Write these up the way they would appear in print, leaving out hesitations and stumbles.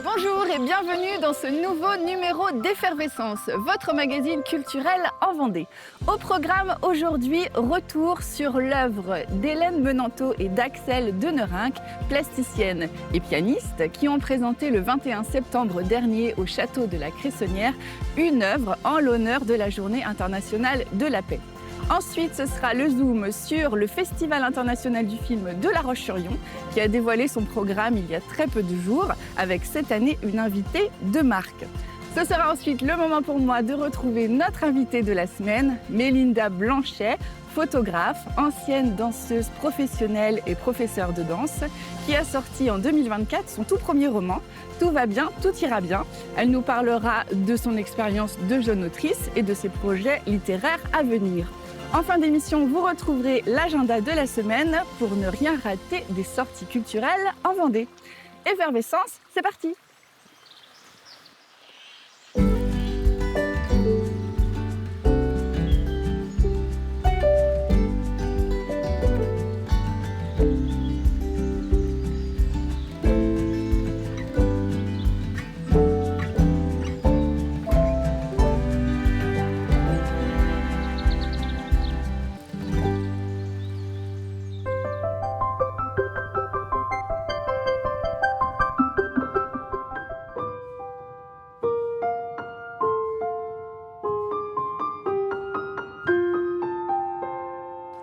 Bonjour et bienvenue dans ce nouveau numéro d'Effervescence, votre magazine culturel en Vendée. Au programme aujourd'hui, retour sur l'œuvre d'Hélène Menanteau et d'Axelle Denerinck, plasticiennes et pianistes, qui ont présenté le 21 septembre dernier au château de la Cressonnière une œuvre en l'honneur de la Journée internationale de la paix. Ensuite, ce sera le zoom sur le Festival international du film de La Roche-sur-Yon qui a dévoilé son programme il y a très peu de jours avec cette année une invitée de marque. Ce sera ensuite le moment pour moi de retrouver notre invitée de la semaine, Mélinda Blanchet, photographe, ancienne danseuse professionnelle et professeure de danse, qui a sorti en 2024 son tout premier roman, Tout va bien, tout ira bien. Elle nous parlera de son expérience de jeune autrice et de ses projets littéraires à venir. En fin d'émission, vous retrouverez l'agenda de la semaine pour ne rien rater des sorties culturelles en Vendée. Effervescence, c'est parti!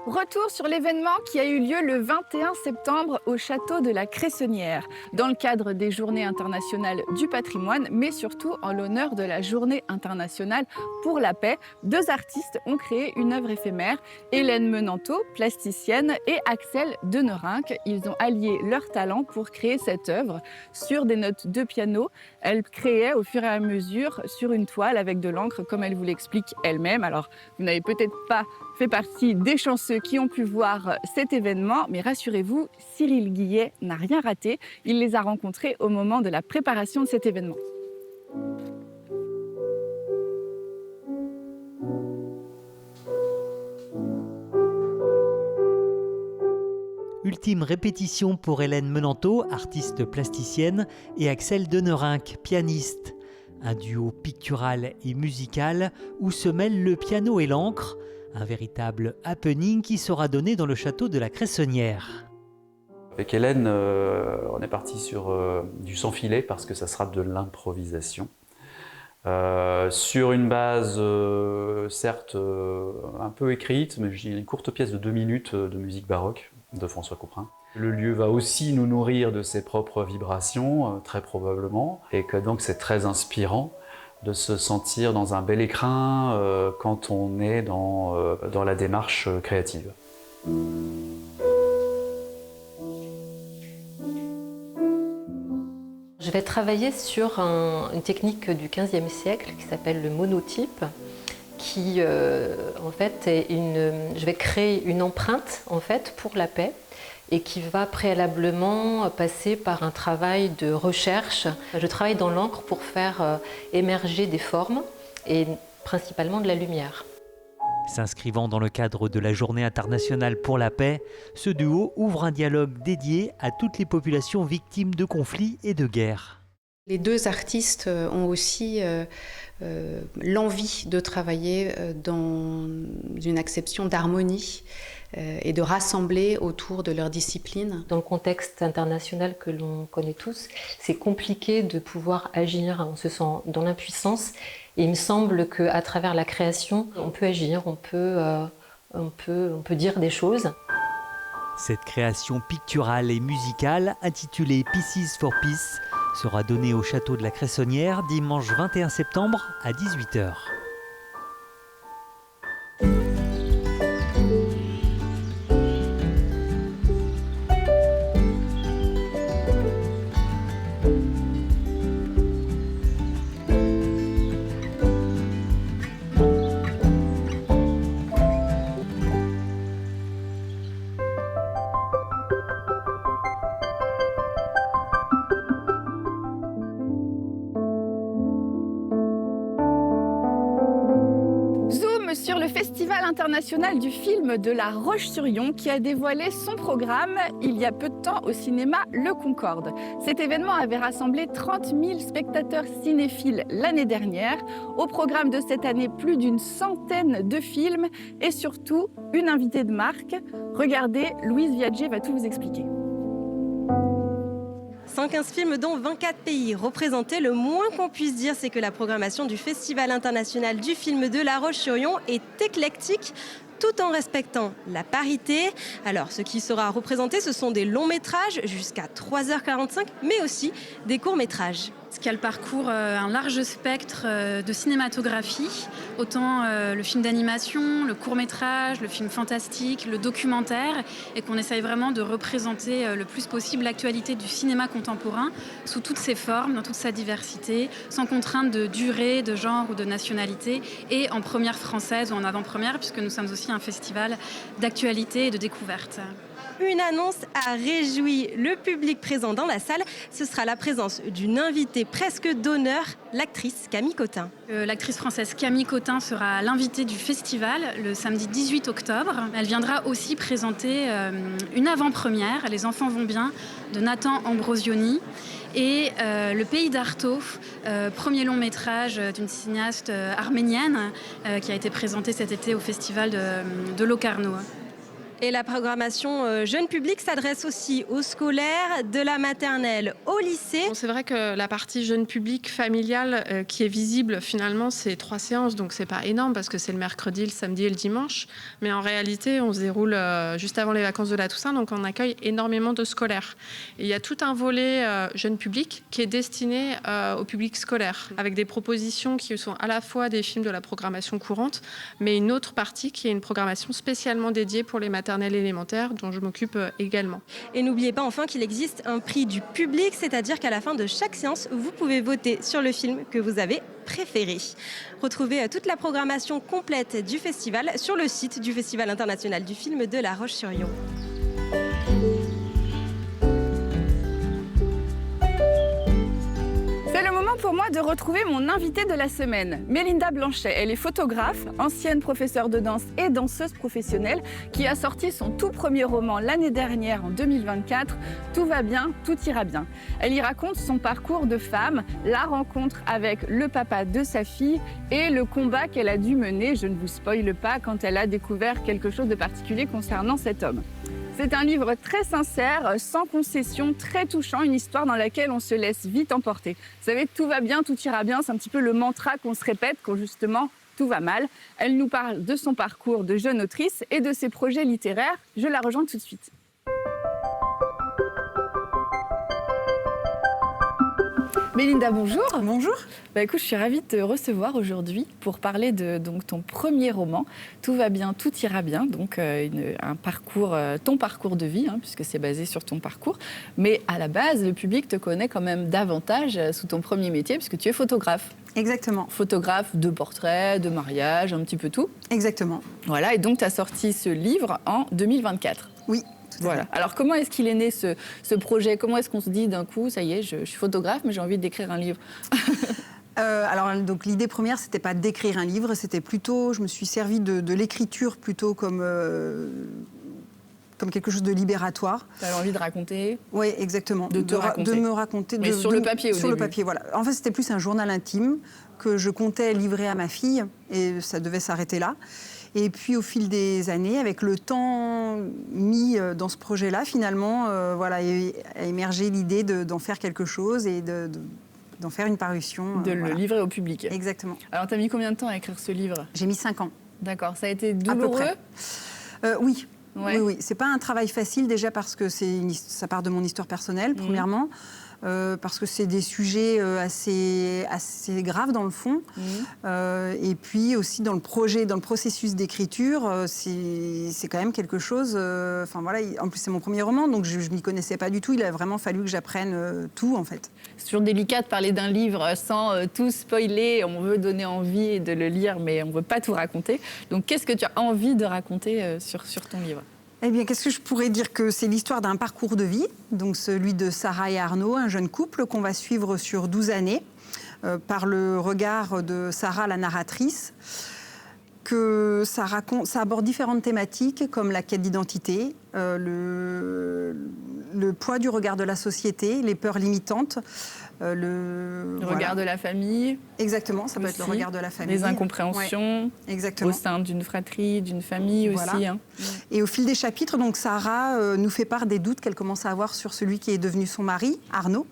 Retour sur l'événement qui a eu lieu le 21 septembre au château de la Cressonnière, dans le cadre des Journées internationales du patrimoine, mais surtout en l'honneur de la Journée internationale pour la paix. Deux artistes ont créé une œuvre éphémère, Hélène Menanteau, plasticienne, et Axelle Denerinck. Ils ont allié leurs talents pour créer cette œuvre sur des notes de piano. Elle créait au fur et à mesure sur une toile avec de l'encre, comme elle vous l'explique elle-même. Alors, vous n'avez peut-être pas fait partie des chanceux qui ont pu voir cet événement, mais rassurez-vous, Cyril Guillet n'a rien raté. Il les a rencontrés au moment de la préparation de cet événement. Ultime répétition pour Hélène Menanteau, artiste plasticienne, et Axelle Denerinck, pianiste. Un duo pictural et musical où se mêlent le piano et l'encre, un véritable happening qui sera donné dans le château de la Cressonnière. Avec Hélène, on est parti sur du sans filet parce que ça sera de l'improvisation. Sur une base certes un peu écrite, mais j'ai une courte pièce de 2 minutes de musique baroque de François Couperin. Le lieu va aussi nous nourrir de ses propres vibrations, très probablement, et que donc c'est très inspirant de se sentir dans un bel écrin quand on est dans la démarche créative. Je vais travailler sur une technique du XVe siècle qui s'appelle le monotype, qui en fait est je vais créer une empreinte en fait pour la paix et qui va préalablement passer par un travail de recherche. Je travaille dans l'encre pour faire émerger des formes et principalement de la lumière. S'inscrivant dans le cadre de la Journée internationale pour la paix, ce duo ouvre un dialogue dédié à toutes les populations victimes de conflits et de guerres. Les deux artistes ont aussi l'envie de travailler dans une acception d'harmonie et de rassembler autour de leur discipline. Dans le contexte international que l'on connaît tous, c'est compliqué de pouvoir agir, on se sent dans l'impuissance. Et il me semble qu'à travers la création, on peut agir, on peut dire des choses. Cette création picturale et musicale, intitulée Pieces for Peace, sera donnée au château de la Cressonnière dimanche 21 septembre à 18h. sur le Festival international du film de La Roche-sur-Yon qui a dévoilé son programme il y a peu de temps au cinéma Le Concorde. Cet événement avait rassemblé 30 000 spectateurs cinéphiles l'année dernière. Au programme de cette année, plus d'une centaine de films et surtout une invitée de marque. Regardez, Louise Viager va tout vous expliquer. 115 films dont 24 pays représentés. Le moins qu'on puisse dire, c'est que la programmation du Festival international du film de La Roche-sur-Yon est éclectique, tout en respectant la parité. Alors, ce qui sera représenté, ce sont des longs métrages jusqu'à 3h45, mais aussi des courts métrages. Ce qui a le parcours, un large spectre de cinématographie, autant le film d'animation, le court-métrage, le film fantastique, le documentaire, et qu'on essaye vraiment de représenter le plus possible l'actualité du cinéma contemporain sous toutes ses formes, dans toute sa diversité, sans contrainte de durée, de genre ou de nationalité, et en première française ou en avant-première, puisque nous sommes aussi un festival d'actualité et de découverte. Une annonce a réjoui le public présent dans la salle. Ce sera la présence d'une invitée presque d'honneur, l'actrice Camille Cotin. L'actrice française Camille Cotin sera l'invitée du festival le samedi 18 octobre. Elle viendra aussi présenter une avant-première, Les enfants vont bien, de Nathan Ambrosioni. Et Le pays d'Artaud, premier long métrage d'une cinéaste arménienne qui a été présenté cet été au festival de Locarno. Et la programmation jeune public s'adresse aussi aux scolaires, de la maternelle au lycée. Bon, c'est vrai que la partie jeune public familiale qui est visible, finalement, c'est 3 séances. Donc, c'est pas énorme parce que c'est le mercredi, le samedi et le dimanche. Mais en réalité, on se déroule juste avant les vacances de la Toussaint. Donc, on accueille énormément de scolaires. Et il y a tout un volet jeune public qui est destiné au public scolaire, avec des propositions qui sont à la fois des films de la programmation courante, mais une autre partie qui est une programmation spécialement dédiée pour les maternelles élémentaire dont je m'occupe également. Et n'oubliez pas enfin qu'il existe un prix du public, c'est-à-dire qu'à la fin de chaque séance, vous pouvez voter sur le film que vous avez préféré. Retrouvez toute la programmation complète du festival sur le site du Festival international du film de La Roche-sur-Yon. C'est le moment pour moi de retrouver mon invitée de la semaine, Mélinda Blanchet. Elle est photographe, ancienne professeure de danse et danseuse professionnelle qui a sorti son tout premier roman l'année dernière, en 2024, Tout va bien, tout ira bien. Elle y raconte son parcours de femme, la rencontre avec le papa de sa fille et le combat qu'elle a dû mener, je ne vous spoile pas, quand elle a découvert quelque chose de particulier concernant cet homme. C'est un livre très sincère, sans concession, très touchant, une histoire dans laquelle on se laisse vite emporter. Vous savez, tout va bien, tout ira bien, c'est un petit peu le mantra qu'on se répète quand justement tout va mal. Elle nous parle de son parcours de jeune autrice et de ses projets littéraires. Je la rejoins tout de suite. Mélinda, bonjour. Bonjour. Écoute, je suis ravie de te recevoir aujourd'hui pour parler de ton premier roman, Tout va bien, tout ira bien. Donc ton parcours de vie, puisque c'est basé sur ton parcours. Mais à la base, le public te connaît quand même davantage sous ton premier métier, puisque tu es photographe. Exactement. Photographe de portraits, de mariage, un petit peu tout. Exactement. Voilà, et donc tu as sorti ce livre en 2024. Oui. Voilà. Alors, comment est-ce qu'il est né ce projet? Comment est-ce qu'on se dit d'un coup, ça y est, je suis photographe, mais j'ai envie d'écrire un livre? Donc l'idée première, c'était pas d'écrire un livre, c'était plutôt, je me suis servi de l'écriture plutôt comme quelque chose de libératoire. Tu avais envie de raconter? Oui, exactement. De raconter. De me raconter. Mais sur le papier au début. Sur le papier, voilà. En fait, c'était plus un journal intime que je comptais livrer à ma fille, et ça devait s'arrêter là. Et puis, au fil des années, avec le temps mis dans ce projet-là, finalement, a émergé l'idée d'en faire quelque chose et d'en faire une parution. Le livrer au public. Exactement. Alors, tu as mis combien de temps à écrire ce livre? J'ai mis 5 ans. D'accord. Ça a été douloureux? À peu près. Oui. Ouais. Oui. C'est pas un travail facile, déjà parce que ça part de mon histoire personnelle, premièrement. Parce que c'est des sujets assez graves dans le fond. Et puis aussi dans le processus d'écriture, c'est quand même quelque chose... en plus, c'est mon premier roman, donc je ne m'y connaissais pas du tout. Il a vraiment fallu que j'apprenne tout, en fait. C'est toujours délicat de parler d'un livre sans tout spoiler. On veut donner envie de le lire, mais on ne veut pas tout raconter. Donc, qu'est-ce que tu as envie de raconter sur ton livre? Eh bien, qu'est-ce que je pourrais dire? Que c'est l'histoire d'un parcours de vie, donc celui de Sarah et Arnaud, un jeune couple qu'on va suivre sur 12 années, par le regard de Sarah, la narratrice, que ça aborde différentes thématiques comme la quête d'identité, le poids du regard de la société, les peurs limitantes, le regard de la famille. Exactement, ça peut aussi, être le regard de la famille. Les incompréhensions au sein d'une fratrie, d'une famille aussi. Hein. Et au fil des chapitres, donc Sarah nous fait part des doutes qu'elle commence à avoir sur celui qui est devenu son mari, Arnaud,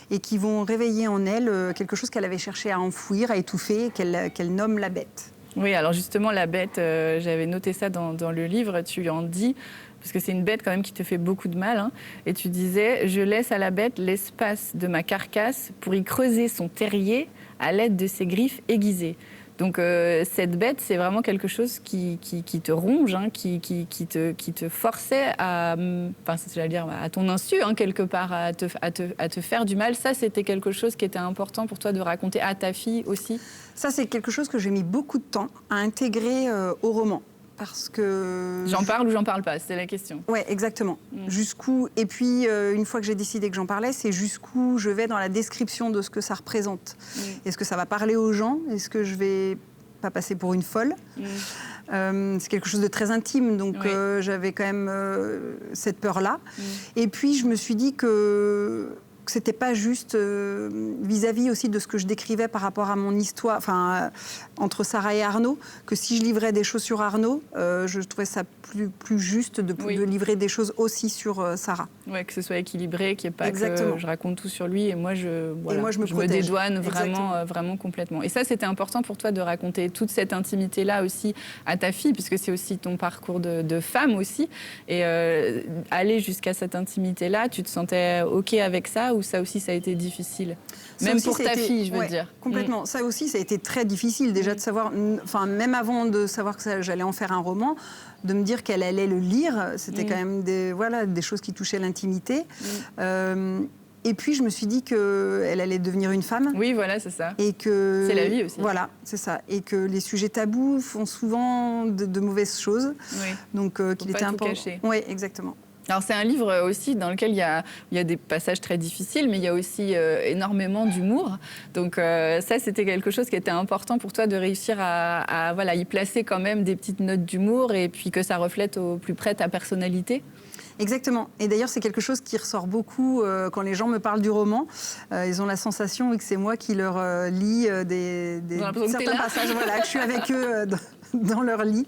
et qui vont réveiller en elle quelque chose qu'elle avait cherché à enfouir, à étouffer, qu'elle nomme la bête. Oui, alors justement, la bête, j'avais noté ça dans le livre, tu en dis, parce que c'est une bête quand même qui te fait beaucoup de mal, hein, et tu disais « Je laisse à la bête l'espace de ma carcasse pour y creuser son terrier à l'aide de ses griffes aiguisées ». Donc cette bête, c'est vraiment quelque chose qui te ronge, hein, qui te forçait à, j'allais dire, à ton insu, hein, quelque part, à te faire du mal. Ça, c'était quelque chose qui était important pour toi de raconter à ta fille aussi. Ça, c'est quelque chose que j'ai mis beaucoup de temps à intégrer au roman. Parce que... J'en parle ou j'en parle pas, c'est la question. Oui, exactement. Jusqu'où... Et puis, une fois que j'ai décidé que j'en parlais, c'est jusqu'où je vais dans la description de ce que ça représente. Est-ce que ça va parler aux gens? Est-ce que je vais pas passer pour une folle? C'est quelque chose de très intime, donc j'avais quand même cette peur-là. Et puis, je me suis dit que c'était pas juste vis-à-vis aussi de ce que je décrivais par rapport à mon histoire, entre Sarah et Arnaud, que si je livrais des choses sur Arnaud, je trouvais ça plus juste de livrer des choses aussi sur Sarah. Oui, que ce soit équilibré, qu'il n'y ait pas que je raconte tout sur lui et moi je me dédouane vraiment complètement. Et ça, c'était important pour toi de raconter toute cette intimité-là aussi à ta fille, puisque c'est aussi ton parcours de femme aussi. Et aller jusqu'à cette intimité-là, tu te sentais OK avec ça ou ça aussi, ça a été difficile? Même pour ta fille, je veux dire. Complètement. Ça aussi, ça a été très difficile déjà de savoir, même avant de savoir que j'allais en faire un roman, de me dire qu'elle allait le lire, c'était quand même des choses qui touchaient l'intimité. Et puis, je me suis dit qu'elle allait devenir une femme. Oui, voilà, c'est ça. Et que... C'est la vie aussi. Voilà, c'est ça. Et que les sujets tabous font souvent de mauvaises choses. Oui. Donc, qu'il était important. Oui, exactement. Alors c'est un livre aussi dans lequel il y a des passages très difficiles, mais il y a aussi énormément d'humour. Donc ça, c'était quelque chose qui était important pour toi de réussir à y placer quand même des petites notes d'humour et puis que ça reflète au plus près ta personnalité. Exactement. Et d'ailleurs, c'est quelque chose qui ressort beaucoup quand les gens me parlent du roman. Ils ont la sensation que c'est moi qui leur lis certains passages, que je suis avec eux dans leur lit,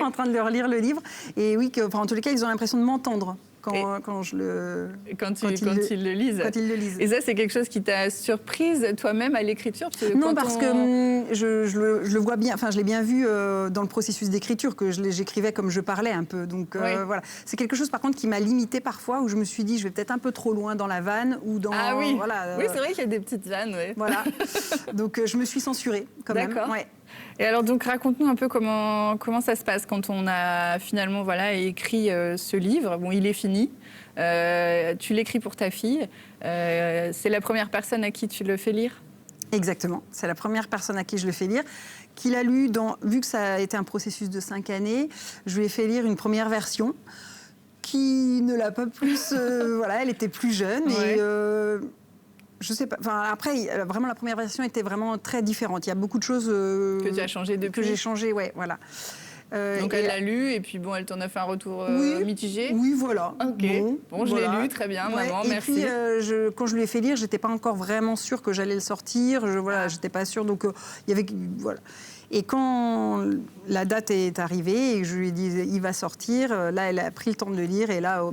en train de leur lire le livre. Et oui, en tous les cas, ils ont l'impression de m'entendre quand ils le lisent. Et ça, c'est quelque chose qui t'a surprise toi-même à l'écriture? Non, parce que je le vois bien, je l'ai bien vu dans le processus d'écriture, que j'écrivais comme je parlais un peu. Donc voilà. C'est quelque chose, par contre, qui m'a limitée parfois, où je me suis dit, je vais peut-être un peu trop loin dans la vanne ou dans... Ah oui, oui, c'est vrai qu'il y a des petites vannes. Voilà. Donc je me suis censurée quand même. D'accord. Et alors, donc, raconte-nous un peu comment ça se passe quand on a finalement écrit ce livre. Bon, il est fini. Tu l'écris pour ta fille. C'est la première personne à qui tu le fais lire? Exactement. C'est la première personne à qui je le fais lire. Qui l'a lu, vu que ça a été un processus de 5 années, je lui ai fait lire une première version qui ne l'a pas plus... elle était plus jeune et... je sais pas. Après, vraiment, la première version était vraiment très différente. Il y a beaucoup de choses que tu as changé depuis. Que j'ai changé, voilà. Donc elle l'a lu et puis elle t'en a fait un retour mitigé. Oui, voilà. Ok. Bon, je l'ai lu, très bien, maman, merci. Et puis, quand je lui ai fait lire, j'étais pas encore vraiment sûre que j'allais le sortir. J'étais pas sûre. Donc il y avait Et quand la date est arrivée et que je lui ai dit il va sortir, là, elle a pris le temps de le lire et là,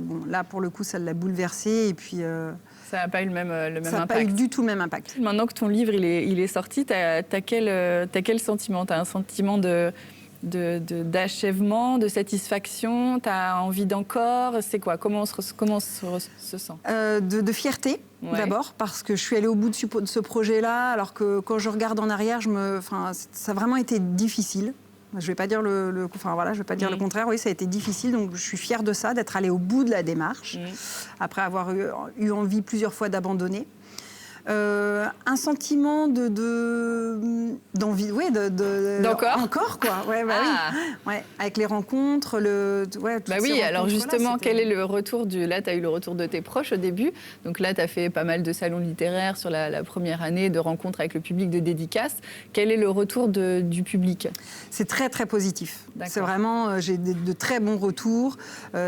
pour le coup, ça l'a bouleversée et puis. Ça n'a pas eu le même impact. Ça n'a pas eu du tout le même impact. Maintenant que ton livre il est sorti, t'as quel sentiment? T'as un sentiment d'achèvement, de satisfaction? T'as envie d'encore? C'est quoi? Comment on se sent? De fierté, d'abord, parce que je suis allée au bout de ce projet-là, alors que quand je regarde en arrière, ça a vraiment été difficile. Je ne vais pas dire le contraire. Oui, ça a été difficile, donc je suis fière de ça, d'être allée au bout de la démarche, après avoir eu envie plusieurs fois d'abandonner. Un sentiment d'envie, oui, encore quoi. Ouais, bah oui. Ouais, avec les rencontres, bah oui, alors justement, quel est le retour là, tu as eu le retour de tes proches au début. Donc là, tu as fait pas mal de salons littéraires sur la première année, de rencontres avec le public, de dédicaces. Quel est le retour du public? C'est très, très positif. C'est vraiment, j'ai de très bons retours.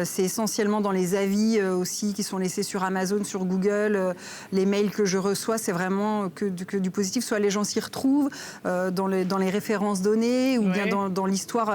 C'est essentiellement dans les avis aussi qui sont laissés sur Amazon, sur Google. Les mails que je reçois, c'est vraiment que du positif. Soit les gens s'y retrouvent dans les références données ou bien dans l'histoire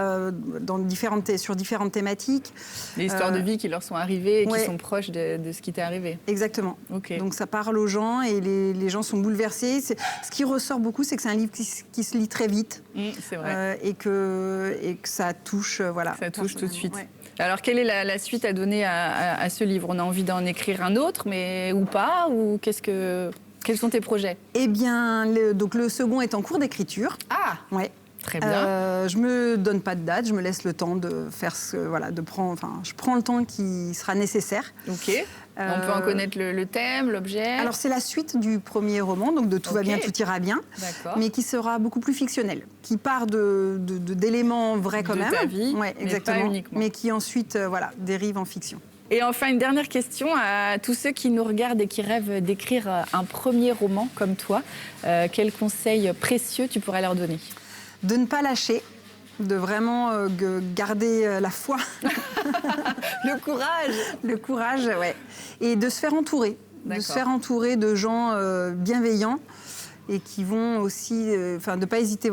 sur différentes thématiques. Les histoires de vie qui leur sont arrivées et qui sont proches de ce qui t'est arrivé. Exactement. Donc ça parle aux gens et les gens sont bouleversés. Ce qui ressort beaucoup, c'est que c'est un livre qui se lit très vite. C'est vrai. Et que ça touche, Ça touche tout de suite. Ouais. Alors, quelle est la suite à donner à ce livre? On a envie d'en écrire un autre, mais ou pas? Ou quels sont tes projets? Eh bien, donc le second est en cours d'écriture. Ah, ouais. Très bien. Je me donne pas de date, je me laisse le temps de faire je prends le temps qui sera nécessaire. Ok. On peut en connaître le thème, l'objet. Alors c'est la suite du premier roman, donc de Tout va bien, tout ira bien, mais qui sera beaucoup plus fictionnel, qui part d'éléments vrais quand même. De ta vie, exactement, mais pas uniquement. Mais qui ensuite dérive en fiction. Et enfin, une dernière question à tous ceux qui nous regardent et qui rêvent d'écrire un premier roman comme toi. Quels conseils précieux tu pourrais leur donner? De ne pas lâcher, de vraiment garder la foi. Le courage. Le courage, ouais. Et de se faire entourer. De se faire entourer de gens bienveillants et qui vont aussi... ne pas hésiter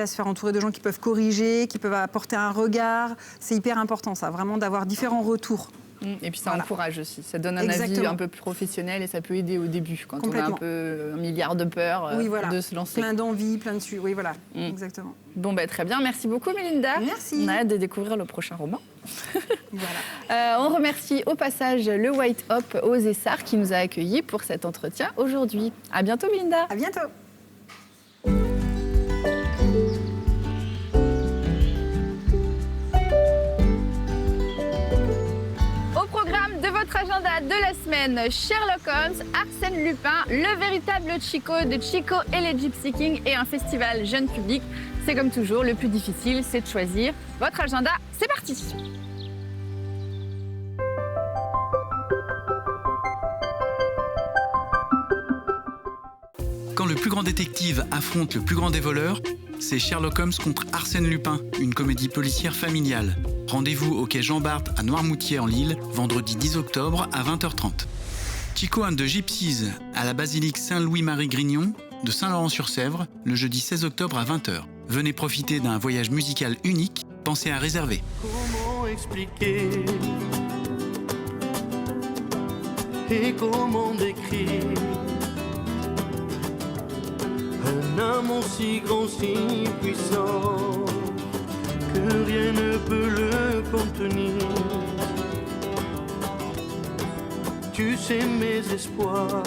à se faire entourer de gens qui peuvent corriger, qui peuvent apporter un regard. C'est hyper important, ça, vraiment d'avoir différents retours. Et puis ça encourage aussi, ça donne un avis un peu plus professionnel et ça peut aider au début quand on a un milliard de peurs de se lancer. Plein d'envie, plein de dessus, exactement. Bon, très bien, merci beaucoup Mélinda. Merci. On a hâte de découvrir le prochain roman. On remercie au passage le White Hop aux Essarts qui nous a accueillis pour cet entretien aujourd'hui. À bientôt Mélinda. À bientôt. Votre agenda de la semaine, Sherlock Holmes, Arsène Lupin, le véritable Chico de Chico et les Gypsy Kings et un festival jeune public. C'est comme toujours, le plus difficile, c'est de choisir votre agenda. C'est parti! Quand le plus grand détective affronte le plus grand des voleurs, c'est Sherlock Holmes contre Arsène Lupin, une comédie policière familiale. Rendez-vous au quai Jean-Bart à Noirmoutier-en-l'Île, vendredi 10 octobre à 20h30. Chico and the Gypsies à la basilique Saint-Louis-Marie-Grignon de Saint-Laurent-sur-Sèvre, le jeudi 16 octobre à 20h. Venez profiter d'un voyage musical unique, pensez à réserver. Comment expliquer et comment décrire un amour si grand, si puissant que rien ne peut le contenir. Tu sais mes espoirs.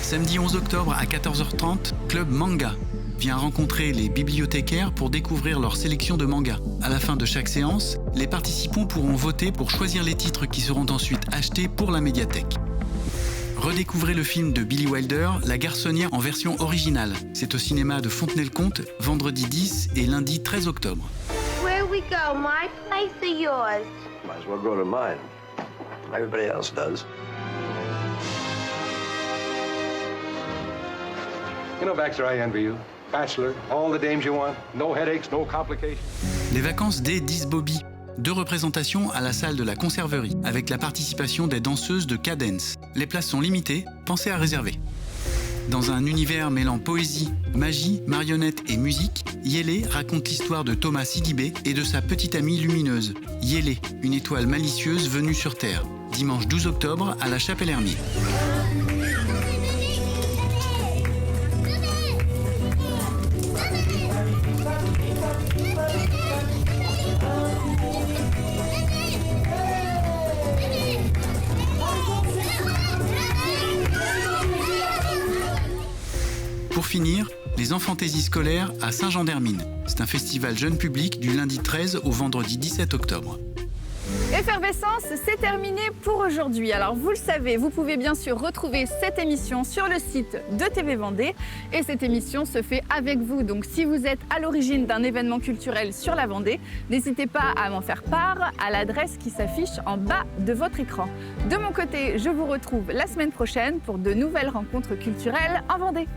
Samedi 11 octobre à 14h30, Club Manga. Viens rencontrer les bibliothécaires pour découvrir leur sélection de mangas. À la fin de chaque séance, les participants pourront voter pour choisir les titres qui seront ensuite achetés pour la médiathèque. Redécouvrez le film de Billy Wilder, La Garçonnière en version originale. C'est au cinéma de Fontenay-le-Comte, vendredi 10 et lundi 13 octobre. Where we go, my place or yours? Might as well go to mine. Everybody else does. You know, Baxter, I envy you. Bachelor, all the dames you want, no headaches, no complications. Les vacances des 10 Bobby. 2 représentations à la salle de la Conserverie, avec la participation des danseuses de Cadence. Les places sont limitées, pensez à réserver. Dans un univers mêlant poésie, magie, marionnettes et musique, Yélé raconte l'histoire de Thomas Sidibé et de sa petite amie lumineuse. Yélé, une étoile malicieuse venue sur Terre. Dimanche 12 octobre à la Chapelle-Hermier. Pour finir, les Enfantaisies scolaires à Saint-Jean-d'Hermine. C'est un festival jeune public du lundi 13 au vendredi 17 octobre. Effervescence, c'est terminé pour aujourd'hui. Alors vous le savez, vous pouvez bien sûr retrouver cette émission sur le site de TV Vendée. Et cette émission se fait avec vous. Donc si vous êtes à l'origine d'un événement culturel sur la Vendée, n'hésitez pas à m'en faire part à l'adresse qui s'affiche en bas de votre écran. De mon côté, je vous retrouve la semaine prochaine pour de nouvelles rencontres culturelles en Vendée.